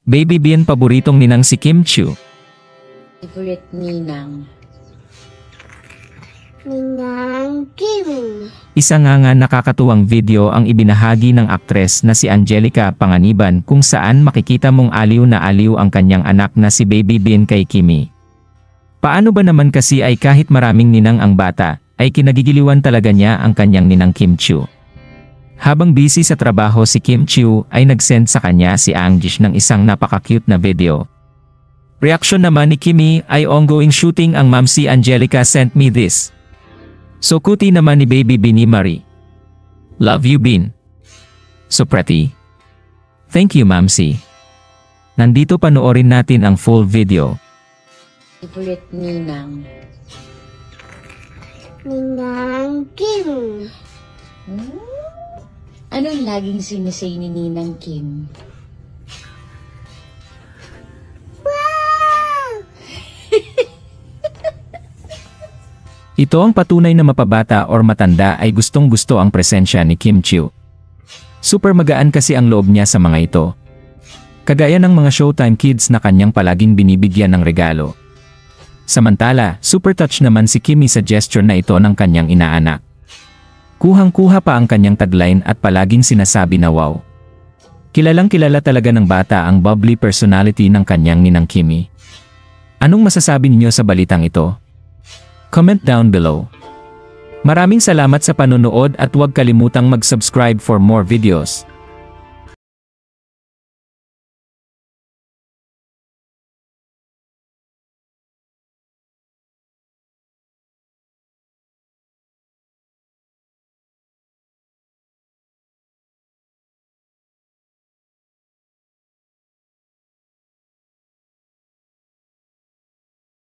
Baby Bean paboritong ninang si Kim Chiu. Favorite ninang. Ninang Kim. Isa nga nakakatuwang video ang ibinahagi ng aktres na si Angelica Panganiban kung saan makikita mong aliw na aliw ang kanyang anak na si Baby Bean kay Kimi. Paano ba naman kasi ay kahit maraming ninang ang bata, ay kinagigiliwan talaga niya ang kanyang ninang Kim Chiu. Habang busy sa trabaho si Kim Chiu ay nag-send sa kanya si Angjish ng isang napaka-cute na video. Reaksyon naman ni Kimi ay ongoing shooting ang Mamsi Angelica sent me this. So cutie naman ni Baby Bean ni Marie. Love you Bean. So pretty. Thank you Mamsi. Nandito panoorin natin ang full video. Favorite ninang. Ninang Kim. Anong laging sinisay ni Ninang Kim? Wow! Ito ang patunay na mapabata or matanda ay gustong-gusto ang presensya ni Kim Chiu. Super magaan kasi ang loob niya sa mga ito. Kagaya ng mga Showtime Kids na kanyang palaging binibigyan ng regalo. Samantala, super touch naman si Kimi sa gesture na ito ng kanyang inaanak. Kuhang-kuha pa ang kanyang tagline at palaging sinasabi na wow. Kilalang kilala talaga ng bata ang bubbly personality ng kanyang ninang Kimi. Anong masasabi niyo sa balitang ito? Comment down below. Maraming salamat sa panonood at huwag kalimutang mag-subscribe for more videos.